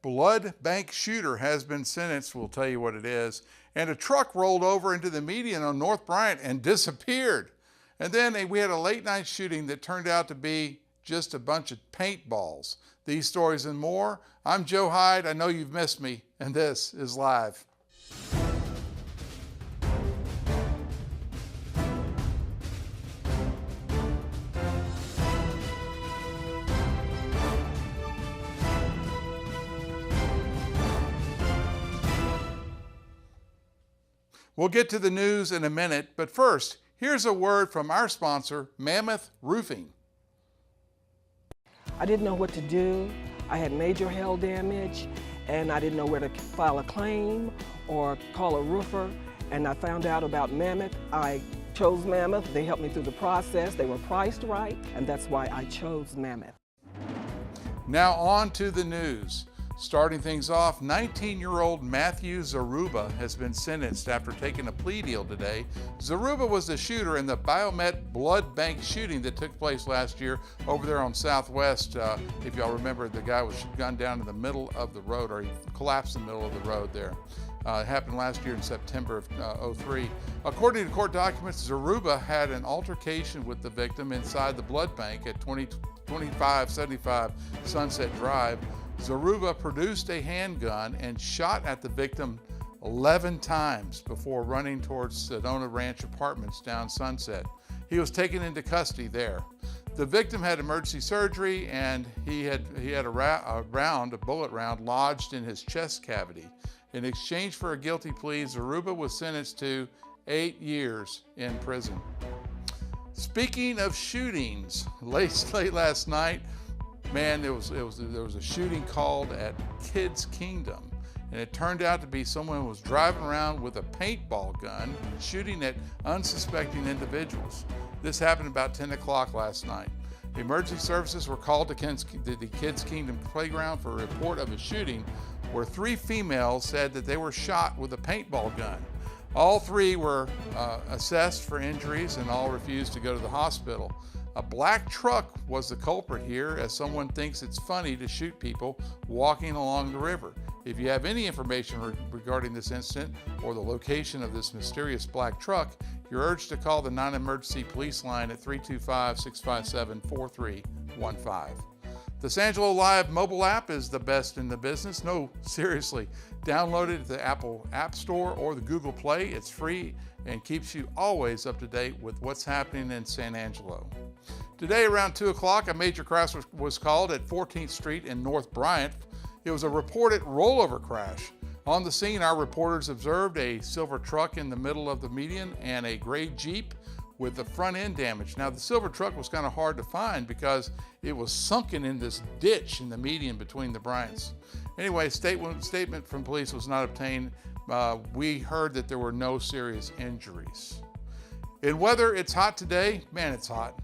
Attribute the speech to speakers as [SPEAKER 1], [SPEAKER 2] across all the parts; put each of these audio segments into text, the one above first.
[SPEAKER 1] Blood Bank Shooter has been sentenced. We'll tell you what it is. And a truck rolled over into the median on North Bryant and disappeared. And then we had a late night shooting that turned out to be just a bunch of paintballs. These stories and more. I'm Joe Hyde. I know you've missed me, and this is Live. We'll get to the news in a minute, but first, here's a word from our sponsor, Mammoth Roofing.
[SPEAKER 2] I didn't know what to do. I had major hail damage, and I didn't know where to file a claim or call a roofer, and I found out about Mammoth. I chose Mammoth. They helped me through the process. They were priced right, and that's why I chose Mammoth.
[SPEAKER 1] Now on to the news. Starting things off, 19-year-old Matthew Zaruba has been sentenced after taking a plea deal today. Zaruba was the shooter in the Biomat Blood Bank shooting that took place last year over there on Southwest. If y'all remember, the guy was gunned down in the middle of the road, or he collapsed in the middle of the road there. It happened last year in September of '03. According to court documents, Zaruba had an altercation with the victim inside the blood bank at 2575 Sunset Drive. Zaruba produced a handgun and shot at the victim 11 times before running towards Sedona Ranch Apartments down Sunset. He was taken into custody there. The victim had emergency surgery, and he had a bullet round lodged in his chest cavity. In exchange for a guilty plea, Zaruba was sentenced to 8 years in prison. Speaking of shootings, late last night, man, there was a shooting called at Kids Kingdom, and it turned out to be someone who was driving around with a paintball gun shooting at unsuspecting individuals. This happened about 10 o'clock last night. Emergency services were called to the Kids Kingdom playground for a report of a shooting where 3 females said that they were shot with a paintball gun. All 3 were assessed for injuries, and all refused to go to the hospital. A black truck was the culprit here, as someone thinks it's funny to shoot people walking along the river. If you have any information regarding this incident or the location of this mysterious black truck, you're urged to call the non-emergency police line at 325-657-4315. The San Angelo Live mobile app is the best in the business. No, seriously. Download it at the Apple App Store or the Google Play. It's free and keeps you always up to date with what's happening in San Angelo. Today around 2 o'clock, a major crash was called at 14th Street in North Bryant. It was a reported rollover crash. On the scene, our reporters observed a silver truck in the middle of the median and a gray Jeep with the front end damage. Now, the silver truck was kind of hard to find because it was sunken in this ditch in the median between the Bryants. Anyway, statement from police was not obtained. We heard that there were no serious injuries. In weather, it's hot today. Man, it's hot.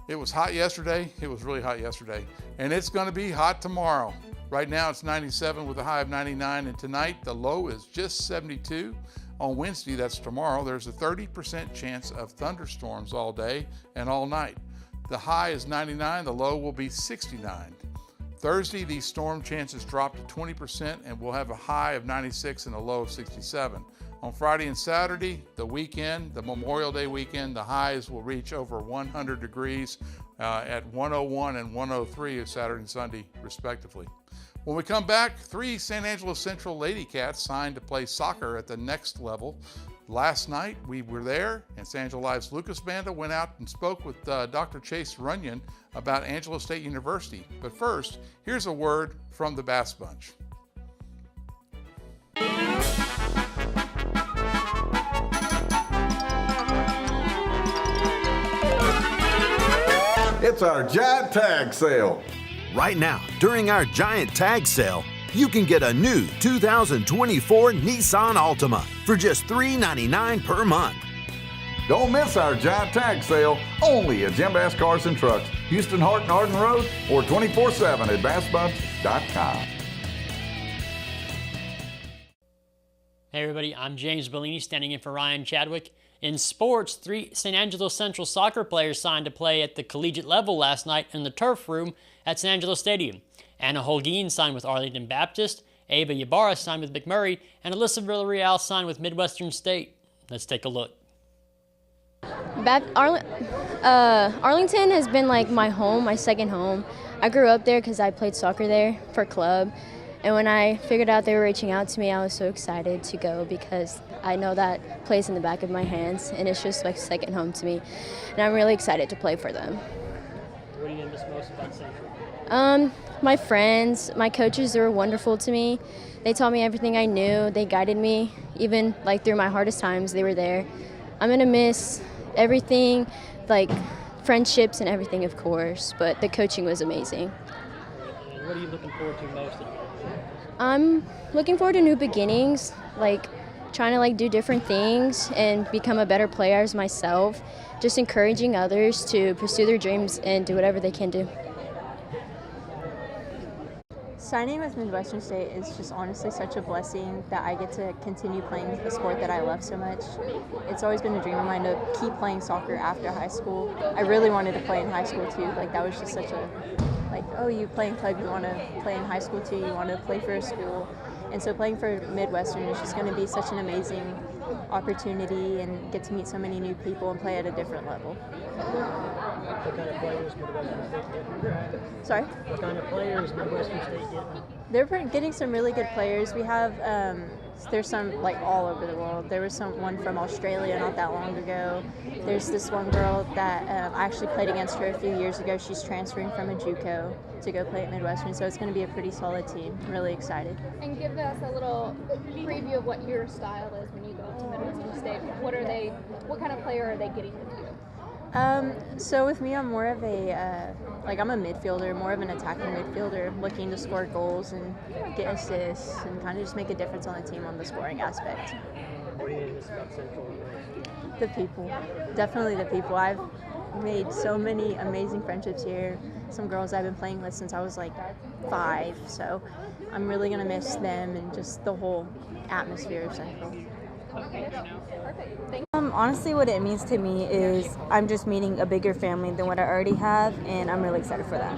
[SPEAKER 1] It was hot yesterday. It was really hot yesterday. And it's going to be hot tomorrow. Right now, it's 97 with a high of 99. And tonight, the low is just 72. On Wednesday, that's tomorrow, there's a 30% chance of thunderstorms all day and all night. The high is 99, the low will be 69. Thursday, these storm chances drop to 20%, and we'll have a high of 96 and a low of 67. On Friday and Saturday, the weekend, the Memorial Day weekend, the highs will reach over 100 degrees at 101 and 103 Saturday and Sunday, respectively. When we come back, 3 San Angelo Central Lady Cats signed to play soccer at the next level. Last night, we were there, and San Angelo Live's Lucas Banda went out and spoke with Dr. Chase Runyan about Angelo State University. But first, here's a word from the Bass Bunch.
[SPEAKER 3] It's our giant tag sale.
[SPEAKER 4] Right now, during our giant tag sale, you can get a new 2024 Nissan Altima for just $399 per month.
[SPEAKER 3] Don't miss our giant tag sale, only at Jim Bass Cars and Trucks, Houston Hart and Arden Road, or 24/7 at bassbunch.com.
[SPEAKER 5] Hey everybody, I'm James Bellini standing in for Ryan Chadwick. In sports, 3 San Angelo Central soccer players signed to play at the collegiate level last night in the turf room at San Angelo Stadium. Anna Holguin signed with Arlington Baptist, Ava Ybarra signed with McMurray, and Alyssa Villarreal signed with Midwestern State. Let's take a look.
[SPEAKER 6] Arlington has been like my home, my second home. I grew up there because I played soccer there for club. And when I figured out they were reaching out to me, I was so excited to go because I know that plays in the back of my hands, and it's just like second home to me. And I'm really excited to play for them.
[SPEAKER 5] What do you miss most about Central?
[SPEAKER 6] My friends, my coaches, they were wonderful to me. They taught me everything I knew. They guided me, even like through my hardest times, they were there. I'm gonna miss everything, like friendships and everything, of course, but the coaching was amazing.
[SPEAKER 5] And what are you looking forward to most?
[SPEAKER 6] I'm looking forward to new beginnings, like trying to do different things and become a better player as myself, just encouraging others to pursue their dreams and do whatever they can do.
[SPEAKER 7] Signing with Midwestern State is just honestly such a blessing that I get to continue playing the sport that I love so much. It's always been a dream of mine to keep playing soccer after high school. I really wanted to play in high school too. Like that was just such a, oh, you play in club, you want to play in high school too, you want to play for a school. And so playing for Midwestern is just going to be such an amazing opportunity and get to meet so many new people and play at a different level.
[SPEAKER 5] What kind of players Midwestern State getting?
[SPEAKER 7] Sorry?
[SPEAKER 5] What kind of players Midwestern State getting?
[SPEAKER 7] They're getting some really good players. We have, there's some all over the world. There was one from Australia not that long ago. There's this one girl that I actually played against her a few years ago. She's transferring from a JUCO to go play at Midwestern, so it's going to be a pretty solid team. I'm really excited.
[SPEAKER 8] And give us a little preview of what your style is when you go to Midwestern State. What kind of player are they getting with you?
[SPEAKER 7] So with me, I'm more of I'm a midfielder, more of an attacking midfielder, looking to score goals and get assists and kind of just make a difference on the team on the scoring aspect.
[SPEAKER 5] What do you miss about Central?
[SPEAKER 7] The people, definitely the people. I've made so many amazing friendships here. Some girls I've been playing with since I was 5, so I'm really gonna miss them and just the whole atmosphere of Central.
[SPEAKER 8] Okay, perfect. Thank
[SPEAKER 9] Honestly, what it means to me is I'm just meeting a bigger family than what I already have, and I'm really excited for that.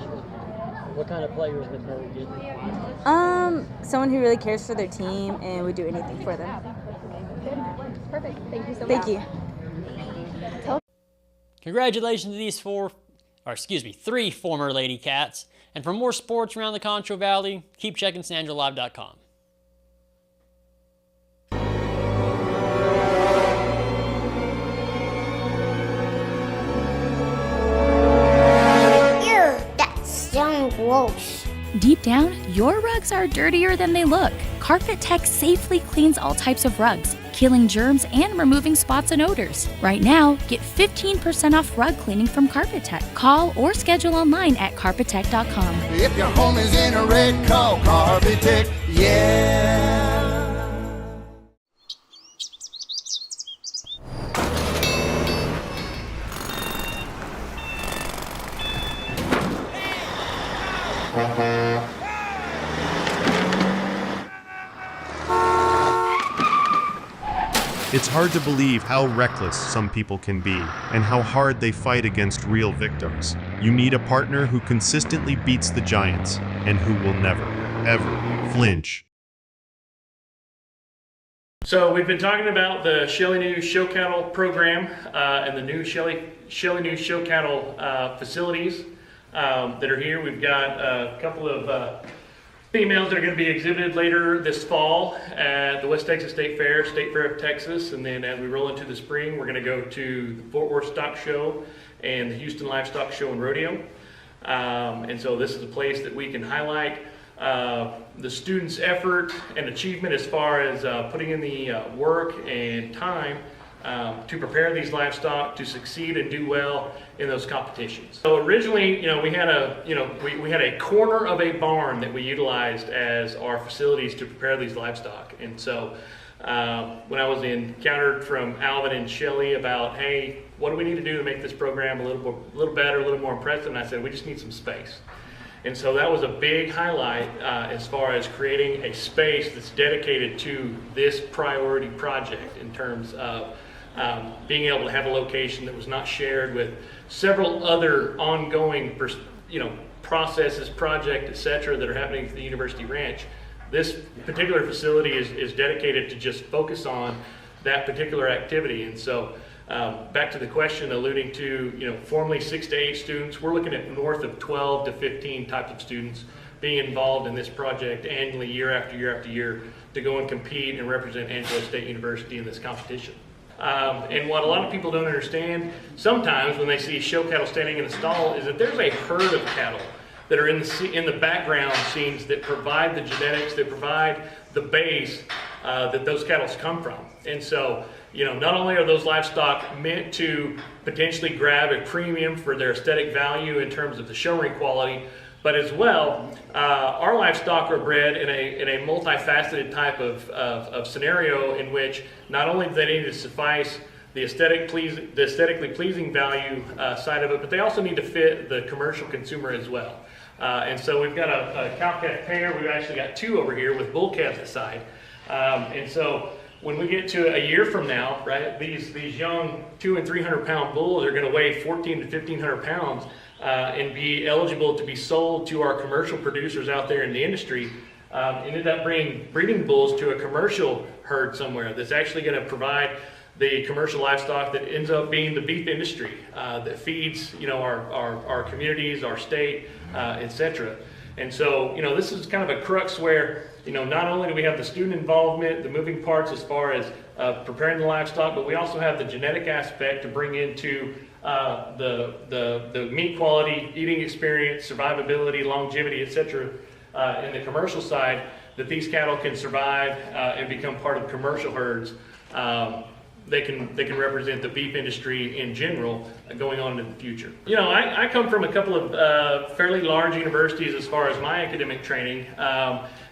[SPEAKER 5] What kind of players did Murray get?
[SPEAKER 9] Someone who really cares for their team and would do anything for them.
[SPEAKER 8] Perfect. Thank you so much.
[SPEAKER 9] Thank you.
[SPEAKER 5] Congratulations to these 3 former Lady Cats. And for more sports around the Concho Valley, keep checking SanAngeloLive.com.
[SPEAKER 10] Gross. Deep down, your rugs are dirtier than they look. Carpet Tech safely cleans all types of rugs, killing germs and removing spots and odors. Right now, get 15% off rug cleaning from Carpet Tech. Call or schedule online at carpettech.com.
[SPEAKER 11] If your home is in a wreck, call Carpet Tech, yeah.
[SPEAKER 12] It's hard to believe how reckless some people can be and how hard they fight against real victims. You need a partner who consistently beats the giants and who will never, ever flinch.
[SPEAKER 13] So we've been talking about the Shelly News Show Cattle program and the new Shelly News Show Cattle facilities that are here. We've got a couple of females that are going to be exhibited later this fall at the West Texas State Fair of Texas, and then as we roll into the spring, we're going to go to the Fort Worth Stock Show and the Houston Livestock Show and Rodeo. And so this is a place that we can highlight the students' effort and achievement as far as putting in the work and time to prepare these livestock to succeed and do well in those competitions. So originally, we had a corner of a barn that we utilized as our facilities to prepare these livestock. And so when I was encountered from Alvin and Shelly about, hey, what do we need to do to make this program a little better, a little more impressive? And I said, we just need some space. And so that was a big highlight as far as creating a space that's dedicated to this priority project in terms of being able to have a location that was not shared with several other ongoing, processes, projects, etc., that are happening at the University Ranch. This particular facility is dedicated to just focus on that particular activity. And so back to the question alluding to, formerly 6 to 8 students, we're looking at north of 12 to 15 types of students being involved in this project annually, year after year after year, to go and compete and represent Angelo State University in this competition. And what a lot of people don't understand sometimes when they see show cattle standing in a stall is that there's a herd of cattle that are in the background scenes that provide the genetics, that provide the base that those cattle come from. And so, not only are those livestock meant to potentially grab a premium for their aesthetic value in terms of the showing quality, but as well, our livestock are bred in a multifaceted type of scenario in which not only do they need to suffice the aesthetically pleasing value side of it, but they also need to fit the commercial consumer as well. And so we've got a cow-calf pair. We've actually got 2 over here with bull calves aside. And so when we get to a year from now, right, these young 200 and 300 pound bulls are going to weigh 14 to 1,500 pounds and be eligible to be sold to our commercial producers out there in the industry. Ended up bringing breeding bulls to a commercial herd somewhere that's actually going to provide the commercial livestock that ends up being the beef industry that feeds, our communities, our state, etc. And so, this is kind of a crux where, not only do we have the student involvement, the moving parts as far as preparing the livestock, but we also have the genetic aspect to bring into the meat quality, eating experience, survivability, longevity, etc. In the commercial side, that these cattle can survive and become part of commercial herds. They can represent the beef industry in general going on in the future. I come from a couple of fairly large universities as far as my academic training,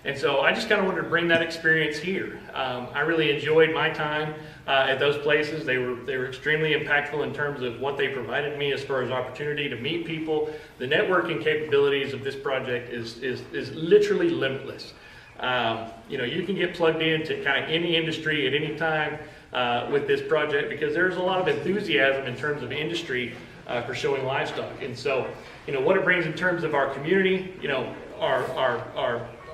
[SPEAKER 13] and so I just kind of wanted to bring that experience here. I really enjoyed my time at those places. They were extremely impactful in terms of what they provided me as far as opportunity to meet people. The networking capabilities of this project is literally limitless. You can get plugged into kind of any industry at any time with this project because there's a lot of enthusiasm in terms of industry for showing livestock. And so, what it brings in terms of our community, our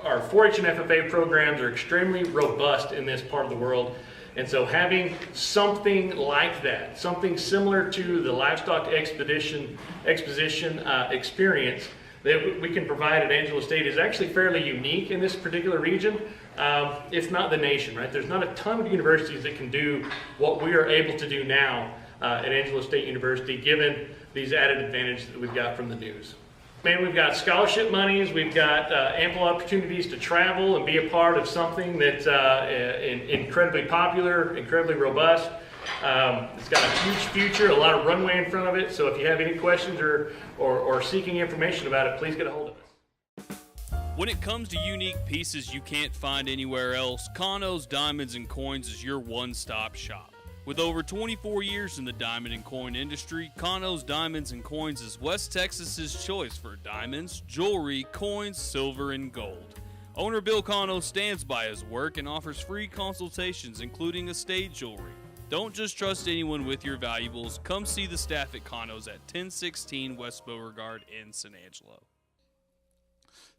[SPEAKER 13] 4-H and FFA programs are extremely robust in this part of the world. And so having something like that, something similar to the livestock exposition experience that we can provide at Angelo State is actually fairly unique in this particular region, if not the nation, right? There's not a ton of universities that can do what we are able to do now at Angelo State University, given these added advantages that we've got from the news. Man, we've got scholarship monies, we've got ample opportunities to travel and be a part of something that's incredibly popular, incredibly robust. It's got a huge future, a lot of runway in front of it, so if you have any questions or seeking information about it, please get a hold of us.
[SPEAKER 14] When it comes to unique pieces you can't find anywhere else, Kano's Diamonds and Coins is your one-stop shop. With over 24 years in the diamond and coin industry, Kano's Diamonds and Coins is West Texas's choice for diamonds, jewelry, coins, silver, and gold. Owner Bill Kano stands by his work and offers free consultations, including estate jewelry. Don't just trust anyone with your valuables. Come see the staff at Kano's at 1016 West Beauregard in San Angelo.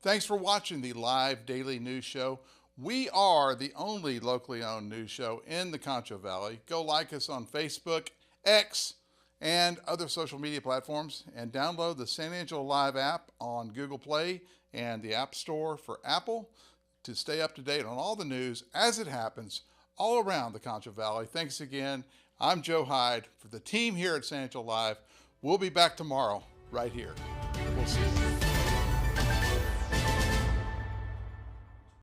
[SPEAKER 1] Thanks for watching the live daily news show. We are the only locally owned news show in the Concho Valley. Go like us on Facebook, X, and other social media platforms, and download the San Angelo Live app on Google Play and the App Store for Apple to stay up to date on all the news as it happens all around the Concho Valley. Thanks again. I'm Joe Hyde for the team here at San Angelo Live. We'll be back tomorrow right here. We'll see you.